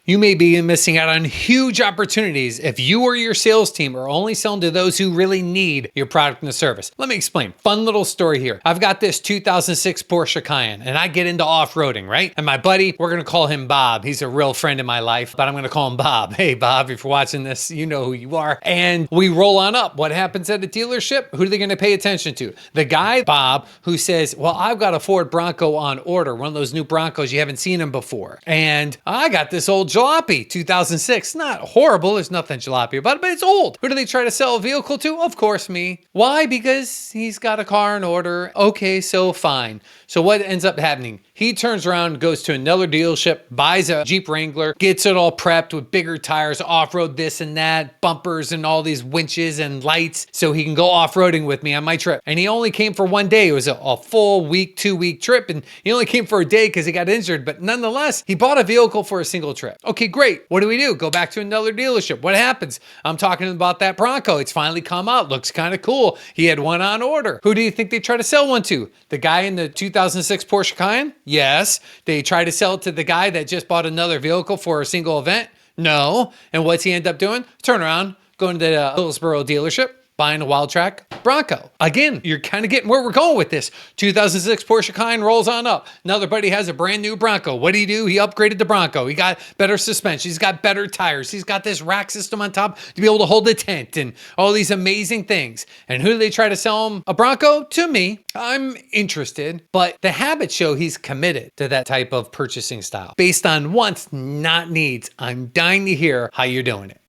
You may be missing out on huge opportunities if you or your sales team are only selling to those who really need your product and service. Let me explain. Fun little story here. I've got this 2006 Porsche Cayenne and I get into off-roading, right? And my buddy, we're going to call him Bob. He's a real friend in my life, but I'm going to call him Bob. Hey, Bob, if you're watching this, you know who you are. And we roll on up. What happens at a dealership? Who are they going to pay attention to? The guy, Bob, who says, well, I've got a Ford Bronco on order, one of those new Broncos, you haven't seen them before. And I got this old jalopy, 2006. Not horrible. There's nothing jalopy about it, but it's old. Who do they try to sell a vehicle to? Of course, me. Why? Because he's got a car in order. Okay, so fine. So what ends up happening? He turns around, goes to another dealership, buys a Jeep Wrangler, gets it all prepped with bigger tires, off-road this and that, bumpers and all these winches and lights so he can go off-roading with me on my trip. And he only came for one day. It was a full week, 2-week trip. And he only came for a day because he got injured. But nonetheless, he bought a vehicle for a single trip. Okay, great. What do? Go back to another dealership. What happens? I'm talking about that Bronco. It's finally come out. Looks kind of cool. He had one on order. Who do you think they try to sell one to? The guy in the 2006 Porsche Cayenne? Yes. They try to sell it to the guy that just bought another vehicle for a single event? No. And what's he end up doing? Turn around, going to the Hillsboro dealership, buying a wild track Bronco. Again, you're kind of getting where we're going with this. 2006 Porsche Cayenne rolls on up. Another buddy has a brand new Bronco. What do? He upgraded the Bronco. He got better suspension. He's got better tires. He's got this rack system on top to be able to hold the tent and all these amazing things. And who do they try to sell him a Bronco? To me. I'm interested, but the habits show he's committed to that type of purchasing style based on wants, not needs. I'm dying to hear how you're doing it.